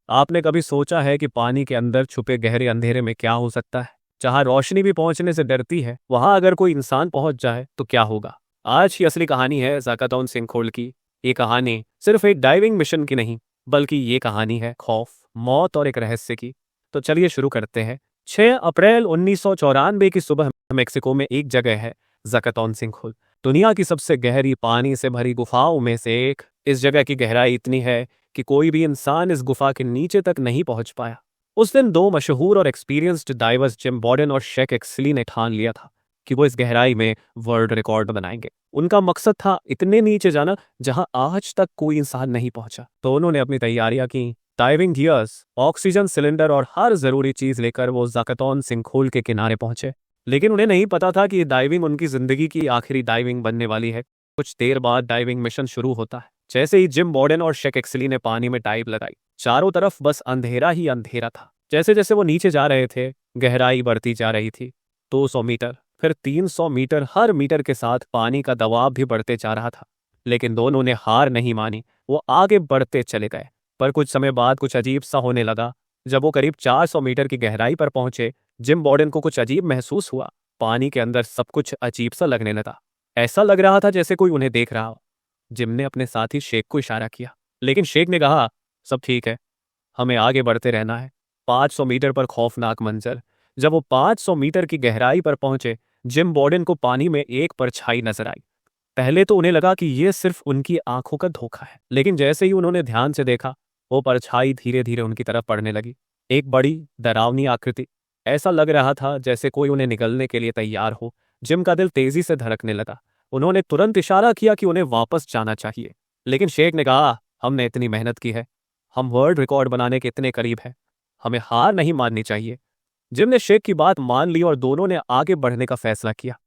आपने कभी सोचा है कि पानी के अंदर छुपे गहरे अंधेरे में क्या हो सकता है? जहां रोशनी भी पहुंचने से डरती है, वहां अगर कोई इंसान पहुंच जाए तो क्या होगा? आज की असली कहानी है ज़ाकतौन सिंखोल की। ये कहानी सिर्फ एक डाइविंग मिशन की नहीं, बल्कि ये कहानी है खौफ, मौत और एक रहस्य की। तो चलिए शुरू करते हैं। 6 अप्रैल 1994 की सुबह मेक्सिको में एक जगह है, ज़ाकतौन सिंखोल। दुनिया की सबसे गहरी पानी से भरी गुफाओं में से एक। इस जगह की गहराई इतनी है कि कोई भी इंसान इस गुफा के नीचे तक नहीं पहुंच पाया। उस दिन दो मशहूर और एक्सपीरियंस्ड डाइवर्स जिम बॉर्डन और शेक एक्सली ने ठान लिया था कि वो इस गहराई में वर्ल्ड रिकॉर्ड बनाएंगे। उनका मकसद था इतने नीचे जाना जहां आज तक कोई इंसान नहीं पहुंचा। तो उन्होंने अपनी तैयारियां की। डाइविंग गियर्स, ऑक्सीजन सिलेंडर और हर जरूरी चीज लेकर वो ज़ाकतौन सिंखोल के किनारे पहुंचे। लेकिन उन्हें नहीं पता था कि ये डाइविंग उनकी जिंदगी की आखिरी डाइविंग बनने वाली है। कुछ देर बाद डाइविंग मिशन शुरू होता है। जैसे ही जिम बॉर्डन और शेक एक्सली ने पानी में डाइव लगाई, चारों तरफ बस अंधेरा ही अंधेरा था। जैसे जैसे वो नीचे जा रहे थे, गहराई बढ़ती जा रही थी। 200 मीटर, फिर 300 मीटर। हर मीटर के साथ पानी का दबाव भी बढ़ते जा रहा था। लेकिन दोनों ने हार नहीं मानी, वो आगे बढ़ते चले गए। पर कुछ समय बाद कुछ अजीब सा होने लगा। जब वो करीब 400 मीटर की गहराई पर पहुंचे, जिम बॉर्डन को कुछ अजीब महसूस हुआ। पानी के अंदर सब कुछ अजीब सा लगने लगा। ऐसा लग रहा था जैसे कोई उन्हें देख रहा हो। जिम ने अपने साथी शेख को इशारा किया, लेकिन शेख ने कहा, सब ठीक है, हमें आगे बढ़ते रहना है। 500 मीटर पर खौफनाक मंजर। जब वो 500 मीटर की गहराई पर पहुंचे, जिम बॉर्डन को पानी में एक परछाई नजर आई। पहले तो उन्हें लगा कि यह सिर्फ उनकी आंखों का धोखा है, लेकिन जैसे ही उन्होंने ध्यान से देखा, वो परछाई धीरे धीरे उनकी तरफ पड़ने लगी। एक बड़ी डरावनी आकृति। ऐसा लग रहा था जैसे कोई उन्हें निगलने के लिए तैयार हो। जिम का दिल तेजी से धड़कने लगा। उन्होंने तुरंत इशारा किया कि उन्हें वापस जाना चाहिए, लेकिन शेख ने कहा, हमने इतनी मेहनत की है, हम वर्ल्ड रिकॉर्ड बनाने के इतने करीब हैं, हमें हार नहीं माननी चाहिए। जिम ने शेख की बात मान ली और दोनों ने आगे बढ़ने का फैसला किया।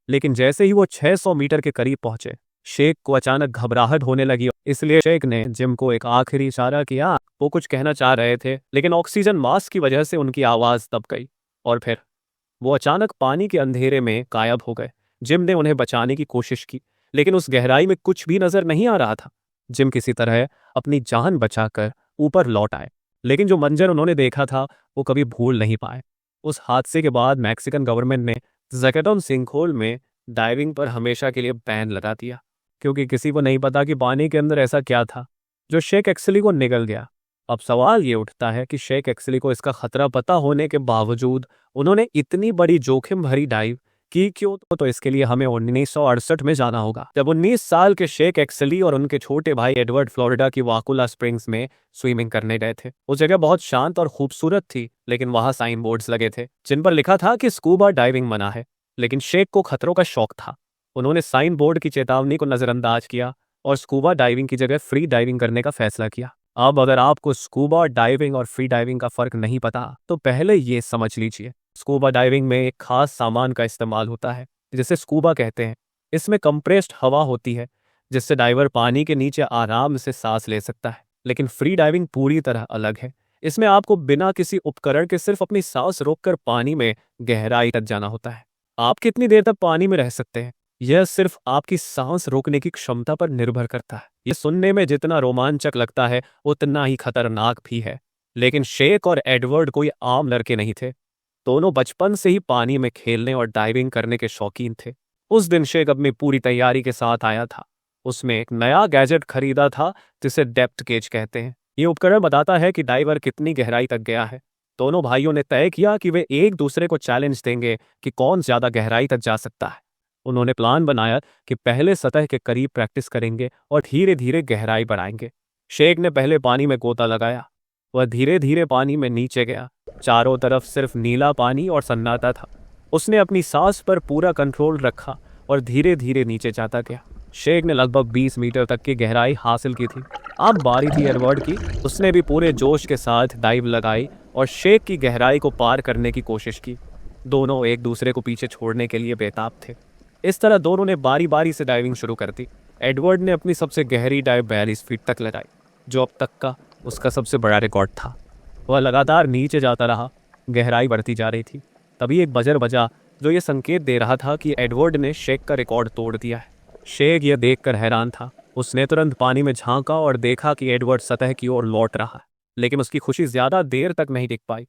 लेकिन जैसे ही वो 600 मीटर के करीब पहुंचे, शेख को अचानक घबराहट होने लगी। इसलिए शेख ने जिम को एक आखिरी इशारा किया। वो कुछ कहना चाह रहे थे, लेकिन ऑक्सीजन मास्क की वजह से उनकी आवाज दब गई। और फिर वो अचानक पानी के अंधेरे में गायब हो गए। जिम ने उन्हें बचाने की कोशिश की, लेकिन उस गहराई में कुछ भी नजर नहीं आ रहा था। जिम किसी तरह अपनी जान बचाकर ऊपर लौट आए, लेकिन जो मंजर उन्होंने देखा था वो कभी भूल नहीं पाए। उस हादसे के बाद मैक्सिकन गवर्नमेंट ने ज़ाकतौन सिंखोल में डाइविंग पर हमेशा के लिए बैन लगा दिया, क्योंकि किसी को नहीं पता कि पानी के अंदर ऐसा क्या था जो शेख एक्सली को निगल गया। अब सवाल ये उठता है कि शेख एक्सली को इसका खतरा पता होने के बावजूद उन्होंने इतनी बड़ी जोखिम भरी डाइव की क्यों? तो इसके लिए हमें 1968 में जाना होगा, जब 19 साल के शेख एक्सली और उनके छोटे भाई एडवर्ड फ्लोरिडा की वाकुला स्प्रिंग्स में स्विमिंग करने गए थे। वो जगह बहुत शांत और खूबसूरत थी, लेकिन वहां साइन बोर्ड्स लगे थे जिन पर लिखा था कि स्कूबा डाइविंग मना है। लेकिन शेख को खतरों का शौक था। उन्होंने साइन बोर्ड की चेतावनी को नजरअंदाज किया और स्कूबा डाइविंग की जगह फ्री डाइविंग करने का फैसला किया। अब अगर आपको स्कूबा डाइविंग और फ्री डाइविंग का फर्क नहीं पता, तो पहले ये समझ लीजिए। स्कूबा डाइविंग में एक खास सामान का इस्तेमाल होता है जिसे स्कूबा कहते हैं। इसमें कंप्रेस्ड हवा होती है, जिससे डाइवर पानी के नीचे आराम से सांस ले सकता है। लेकिन फ्री डाइविंग पूरी तरह अलग है। इसमें आपको बिना किसी उपकरण के सिर्फ अपनी सांस रोककर पानी में गहराई तक जाना होता है। आप कितनी देर तक पानी में रह सकते हैं, यह सिर्फ आपकी सांस रोकने की क्षमता पर निर्भर करता है। यह सुनने में जितना रोमांचक लगता है, उतना ही खतरनाक भी है। लेकिन शेख और एडवर्ड कोई आम लड़के नहीं थे। दोनों बचपन से ही पानी में खेलने और डाइविंग करने के शौकीन थे। उस दिन शेख अपनी पूरी तैयारी के साथ आया था। उसमें एक नया गैजेट खरीदा था जिसे डेप्थ गेज कहते हैं। ये उपकरण बताता है कि डाइवर कितनी गहराई तक गया है। दोनों भाइयों ने तय किया कि वे एक दूसरे को चैलेंज देंगे कि कौन ज्यादा गहराई तक जा सकता है। उन्होंने प्लान बनाया कि पहले सतह के करीब प्रैक्टिस करेंगे और धीरे धीरे गहराई बढ़ाएंगे। शेख ने पहले पानी में गोता लगाया। वह धीरे धीरे पानी में नीचे गया। चारों तरफ सिर्फ नीला पानी और सन्नाटा था। उसने अपनी सांस पर पूरा कंट्रोल रखा और धीरे धीरे नीचे जाता गया। शेख ने लगभग 20 मीटर तक की गहराई हासिल की थी। अब बारी थी एडवर्ड की। उसने भी पूरे जोश के साथ डाइव लगाई और शेख की गहराई को पार करने की कोशिश की। दोनों एक दूसरे को पीछे छोड़ने के लिए बेताब थे। इस तरह दोनों ने बारी बारी से डाइविंग शुरू कर दी। एडवर्ड ने अपनी सबसे गहरी डाइव 42 फीट तक लगाई, जो अब तक का उसका सबसे बड़ा रिकॉर्ड था। वह लगातार नीचे जाता रहा। गहराई बढ़ती जा रही थी। तभी एक बजर बजा जो ये संकेत दे रहा था कि एडवर्ड ने शेख का रिकॉर्ड तोड़ दिया है। शेख यह देखकर हैरान था। उसने तुरंत पानी में झांका और देखा कि एडवर्ड सतह की ओर लौट रहा है। लेकिन उसकी खुशी ज्यादा देर तक नहीं टिक पाई,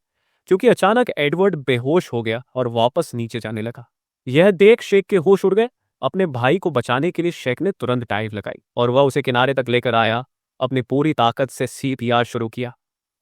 क्योंकि अचानक एडवर्ड बेहोश हो गया और वापस नीचे जाने लगा। यह देख शेख के होश उड़ गए। अपने भाई को बचाने के लिए शेख ने तुरंत डाइव लगाई और वह उसे किनारे तक लेकर आया। अपनी पूरी ताकत से सीपीआर शुरू किया।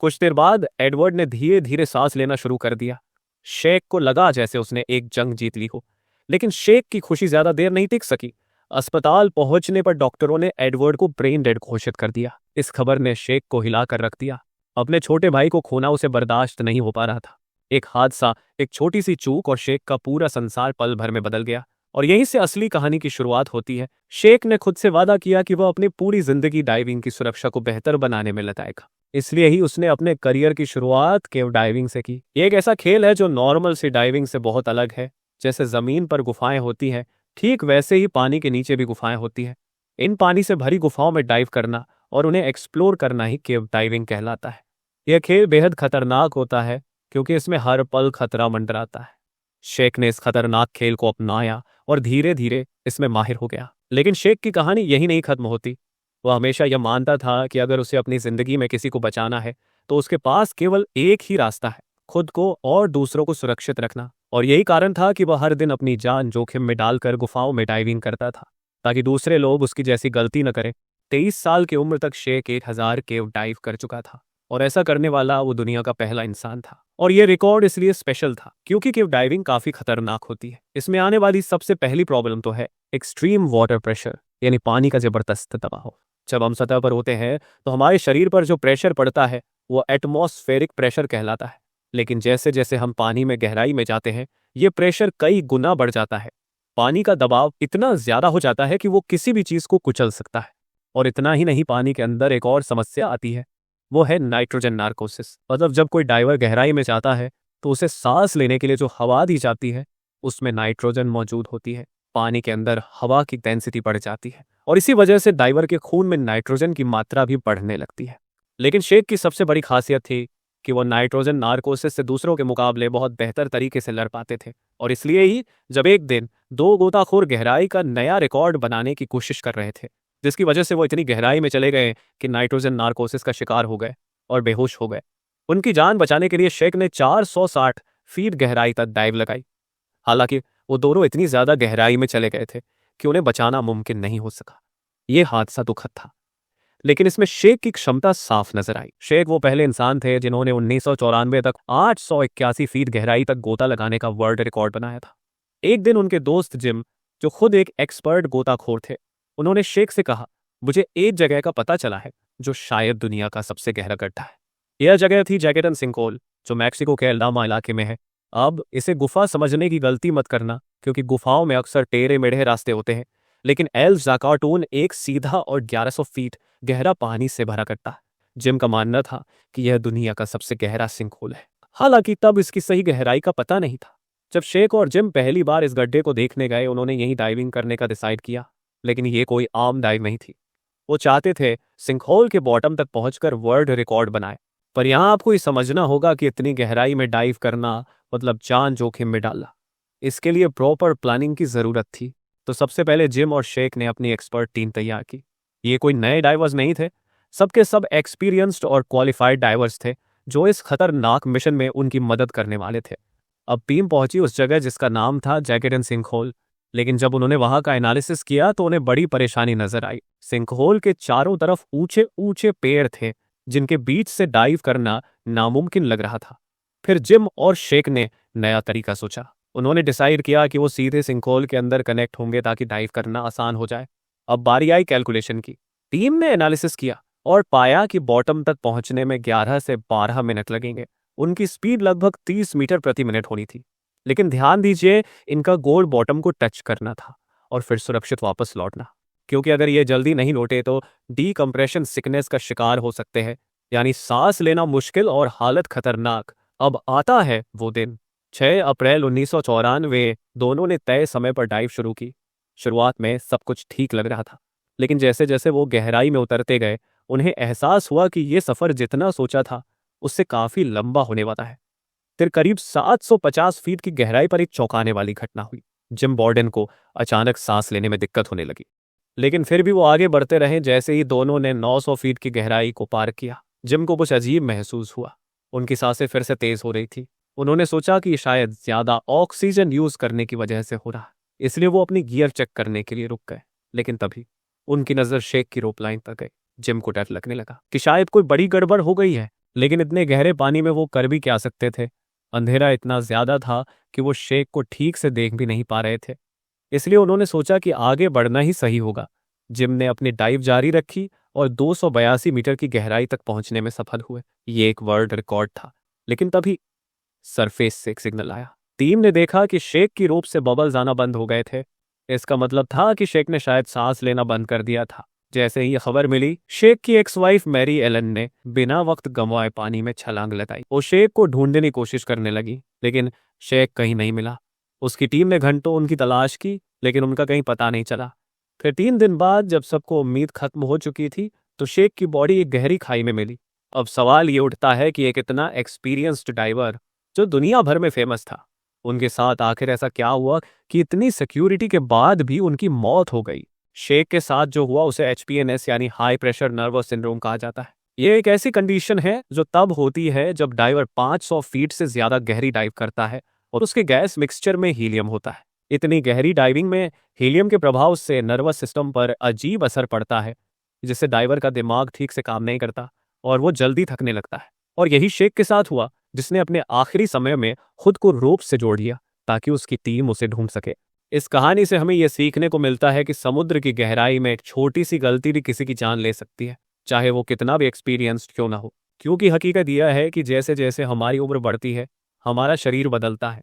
कुछ देर बाद एडवर्ड ने धीरे धीरे सांस लेना शुरू कर दिया। शेख को लगा जैसे उसने एक जंग जीत ली हो, लेकिन शेख की खुशी ज्यादा देर नहीं टिक सकी। अस्पताल पहुंचने पर डॉक्टरों ने एडवर्ड को ब्रेन डेड घोषित कर दिया। इस खबर ने शेख को हिलाकर रख दिया। अपने छोटे भाई को खोना उसे बर्दाश्त नहीं हो पा रहा था। एक हादसा, एक छोटी सी चूक और शेख का पूरा संसार पल भर में बदल गया। और यहीं से असली कहानी की शुरुआत होती है। शेख ने खुद से वादा किया कि वह अपनी पूरी जिंदगी डाइविंग की सुरक्षा को बेहतर बनाने में लगाएगा। इसलिए ही उसने अपने करियर की शुरुआत केव डाइविंग से की। ये एक ऐसा खेल है जो नॉर्मल सी डाइविंग से बहुत अलग है। जैसे जमीन पर गुफाएं होती हैं, ठीक वैसे ही पानी के नीचे भी गुफाएं होती हैं। इन पानी से भरी गुफाओं में डाइव करना और उन्हें एक्सप्लोर करना ही केव डाइविंग कहलाता है। यह खेल बेहद खतरनाक होता है, क्योंकि इसमें हर पल खतरा मंडराता है। शेख ने इस खतरनाक खेल को अपनाया और धीरे धीरे इसमें माहिर हो गया। लेकिन शेख की कहानी यही नहीं खत्म होती। वह हमेशा यह मानता था कि अगर उसे अपनी जिंदगी में किसी को बचाना है तो उसके पास केवल एक ही रास्ता है, खुद को और दूसरों को सुरक्षित रखना। और यही कारण था कि वह हर दिन अपनी जान जोखिम में डालकर गुफाओं में डाइविंग करता था, ताकि दूसरे लोग उसकी जैसी गलती न करें। 23 साल की उम्र तक शेख 1000 केव डाइव कर चुका था, और ऐसा करने वाला वो दुनिया का पहला इंसान था। और ये रिकॉर्ड इसलिए स्पेशल था क्योंकि केव डाइविंग काफी खतरनाक होती है। इसमें आने वाली सबसे पहली प्रॉब्लम तो है एक्सट्रीम वाटर प्रेशर, यानी पानी का जबरदस्त दबाव। जब हम सतह पर होते हैं तो हमारे शरीर पर जो प्रेशर पड़ता है वो एटमॉस्फेरिक प्रेशर कहलाता है। लेकिन जैसे जैसे हम पानी में गहराई में जाते हैं, ये प्रेशर कई गुना बढ़ जाता है। पानी का दबाव इतना ज्यादा हो जाता है कि वो किसी भी चीज को कुचल सकता है। और इतना ही नहीं, पानी के अंदर एक और समस्या आती है, वो है नाइट्रोजन नार्कोसिस। मतलब जब कोई डाइवर गहराई में जाता है तो उसे सांस लेने के लिए जो हवा दी जाती है उसमें नाइट्रोजन मौजूद होती है। पानी के अंदर हवा की डेंसिटी बढ़ जाती है और इसी वजह से डाइवर के खून में नाइट्रोजन की मात्रा भी बढ़ने लगती है। लेकिन शेख की सबसे बड़ी खासियत थी कि वो नाइट्रोजन नार्कोसिस से दूसरों के मुकाबले बहुत बेहतर तरीके से लड़ पाते थे। और इसलिए ही जब एक दिन 2 गोताखोर गहराई का नया रिकॉर्ड बनाने की कोशिश कर रहे थे, जिसकी वजह से वो इतनी गहराई में चले गए कि नाइट्रोजन नार्कोसिस का शिकार हो गए और बेहोश हो गए। उनकी जान बचाने के लिए शेख ने 460 फीट गहराई तक डाइव लगाई। हालांकि वो दोनों इतनी ज्यादा गहराई में चले गए थे कि उन्हें बचाना मुमकिन नहीं हो सका। ये हादसा दुखद था, लेकिन इसमें शेख की क्षमता साफ नजर आई। शेख वो पहले इंसान थे जिन्होंने 1994 तक 881 फीट गहराई तक गोता लगाने का वर्ल्ड रिकॉर्ड बनाया था। एक दिन उनके दोस्त जिम, जो खुद एक एक्सपर्ट गोताखोर थे, उन्होंने शेख से कहा, मुझे एक जगह का पता चला है जो शायद दुनिया का सबसे गहरा गड्ढा है। यह जगह थी जैकेटन सिंकोल, जो मैक्सिको के अल्डामा इलाके में है। अब इसे गुफा समझने की गलती मत करना, क्योंकि गुफाओं में अक्सर टेढ़े मेढ़े रास्ते होते हैं, लेकिन एल जाकार्टून एक सीधा और 1100 फीट गहरा पानी से भरा गड्ढा है। जिम का मानना था कि यह दुनिया का सबसे गहरा सिंकहोल है। हालांकि तब इसकी सही गहराई का पता नहीं था। जब शेख और जिम पहली बार इस गड्ढे को देखने गए, उन्होंने यहीं डाइविंग करने का डिसाइड किया। लेकिन ये कोई आम डाइव नहीं थी। वो चाहते थे सिंकहोल के बॉटम तक पहुंचकर वर्ल्ड रिकॉर्ड बनाए। पर यहां आपको ये समझना होगा कि इतनी गहराई में डाइव करना मतलब जान जोखिम में डालना। इसके लिए प्रॉपर प्लानिंग की जरूरत थी। तो सबसे पहले जिम और शेख ने अपनी एक्सपर्ट टीम तैयार की। ये कोई नए डाइवर्स नहीं थे, सबके सब एक्सपीरियंस्ड और क्वालिफाइड डाइवर्स थे जो इस खतरनाक मिशन में उनकी मदद करने वाले थे। अब टीम पहुंची उस जगह जिसका नाम था जैकेटन सिंकहोल। लेकिन जब उन्होंने वहां का एनालिसिस किया तो उन्हें बड़ी परेशानी नजर आई। सिंकहोल के चारों तरफ ऊंचे ऊंचे पेड़ थे, जिनके बीच से डाइव करना नामुमकिन लग रहा था। फिर जिम और शेख ने नया तरीका सोचा। उन्होंने डिसाइड किया कि वो सीधे सिंकहोल के अंदर कनेक्ट होंगे ताकि डाइव करना आसान हो जाए। अब बारी आई कैलकुलेशन की। टीम ने एनालिसिस किया और पाया कि बॉटम तक पहुंचने में 11 से 12 मिनट लगेंगे। उनकी स्पीड लगभग 30 मीटर प्रति मिनट होनी थी। लेकिन ध्यान दीजिए, इनका गोल बॉटम को टच करना था और फिर सुरक्षित वापस लौटना, क्योंकि अगर ये जल्दी नहीं लौटे तो डीकम्प्रेशन सिकनेस का शिकार हो सकते हैं, यानी सांस लेना मुश्किल और हालत खतरनाक। अब आता है वो दिन। 6 अप्रैल 1994 दोनों ने तय समय पर डाइव शुरू की। शुरुआत में सब कुछ ठीक लग रहा था, लेकिन जैसे जैसे वो गहराई में उतरते गए, उन्हें एहसास हुआ कि ये सफर जितना सोचा था उससे काफी लंबा होने वाला है। फिर करीब 750 फीट की गहराई पर एक चौंकाने वाली घटना हुई। जिम बॉर्डन को अचानक सांस लेने में दिक्कत होने लगी, लेकिन फिर भी वो आगे बढ़ते रहे। जैसे ही दोनों ने 900 फीट की गहराई को पार किया, जिम को कुछ अजीब महसूस हुआ। उनकी सांसें फिर से तेज हो रही थी। उन्होंने सोचा कि शायद ज्यादा ऑक्सीजन यूज करने की वजह से हो रहा, इसलिए वो अपनी गियर चेक करने के लिए रुक गए। लेकिन तभी उनकी नजर शेख की रोप लाइन पर गई। जिम को डर लगने लगा कि शायद कोई बड़ी गड़बड़ हो गई है, लेकिन इतने गहरे पानी में वो कर भी क्या सकते थे। अंधेरा इतना ज्यादा था कि वो शेख को ठीक से देख भी नहीं पा रहे थे। इसलिए उन्होंने सोचा कि आगे बढ़ना ही सही होगा। जिम ने अपनी डाइव जारी रखी और 282 मीटर की गहराई तक पहुंचने में सफल हुए। ये एक वर्ल्ड रिकॉर्ड था। लेकिन तभी सरफेस से एक सिग्नल आया। टीम ने देखा कि शेख की रोप से बबल्स आना बंद हो गए थे। इसका मतलब था कि शेख ने शायद सांस लेना बंद कर दिया था। जैसे ही यह खबर मिली, शेख की एक्स वाइफ मैरी एलन ने बिना वक्त गंवाए पानी में छलांग लगाई। वो शेख को ढूंढने की कोशिश करने लगी, लेकिन शेख कहीं नहीं मिला। उसकी टीम ने घंटों उनकी तलाश की, लेकिन उनका कहीं पता नहीं चला। फिर 3 दिन बाद जब सबको उम्मीद खत्म हो चुकी थी, तो शेख की बॉडी एक गहरी खाई में मिली। अब सवाल ये उठता है कि एक इतना एक्सपीरियंस्ड डाइवर जो दुनिया भर में फेमस था, उनके साथ आखिर ऐसा क्या हुआ कि इतनी सिक्योरिटी के बाद भी उनकी मौत हो गई। शेख के साथ जो हुआ उसे HPNS यानी हाई प्रेशर नर्वस सिंड्रोम कहा जाता है। यह एक ऐसी कंडीशन है जो तब होती है जब डाइवर 500 फीट से ज्यादा गहरी डाइव करता है और उसके गैस मिक्सचर में हीलियम होता है। इतनी गहरी डाइविंग में हीलियम के प्रभाव से नर्वस सिस्टम पर अजीब असर पड़ता है, जिससे डाइवर का दिमाग ठीक से काम नहीं करता और वो जल्दी थकने लगता है। और यही शेख के साथ हुआ, जिसने अपने आखिरी समय में खुद को रोप से जोड़ दिया ताकि उसकी टीम उसे ढूंढ सके। इस कहानी से हमें यह सीखने को मिलता है कि समुद्र की गहराई में एक छोटी सी गलती भी किसी की जान ले सकती है, चाहे वो कितना भी एक्सपीरियंस्ड क्यों ना हो। क्योंकि हकीकत यह है कि जैसे जैसे हमारी उम्र बढ़ती है, हमारा शरीर बदलता है।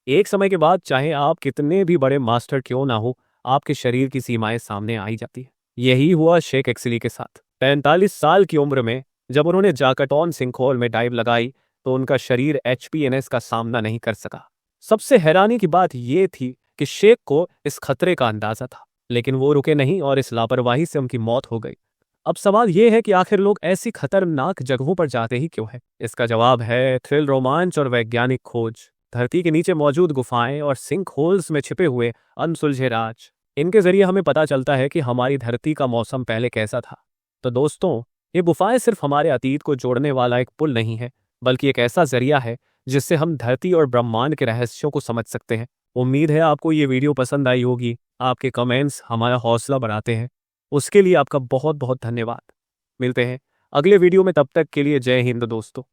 एक समय के बाद चाहे आप कितने भी बड़े मास्टर क्यों ना हो, आपके शरीर की सीमाएं सामने आई जाती है। यही हुआ शेख एक्सली के साथ। 45 साल की उम्र में जब उन्होंने जाकाटोन सिंकहोल में डाइव लगाई, तो उनका शरीर HPNS का सामना नहीं कर सका। सबसे हैरानी की बात यह थी कि शेख को इस खतरे का अंदाजा था, लेकिन वो रुके नहीं और इस लापरवाही से उनकी मौत हो गई। अब सवाल यह है कि आखिर लोग ऐसी खतरनाक जगहों पर जाते ही क्यों है? इसका जवाब है थ्रिल, रोमांच और वैज्ञानिक खोज। धरती के नीचे मौजूद गुफाएं और सिंक होल्स में छिपे हुए अनसुलझे राज, इनके जरिए हमें पता चलता है कि हमारी धरती का मौसम पहले कैसा था। तो दोस्तों, ये गुफाएं सिर्फ हमारे अतीत को जोड़ने वाला एक पुल नहीं है, बल्कि एक ऐसा जरिया है जिससे हम धरती और ब्रह्मांड के रहस्यों को समझ सकते हैं। उम्मीद है आपको ये वीडियो पसंद आई होगी। आपके कमेंट्स हमारा हौसला बढ़ाते हैं। उसके लिए आपका बहुत बहुत धन्यवाद। मिलते हैं अगले वीडियो में, तब तक के लिए जय हिंद दोस्तों।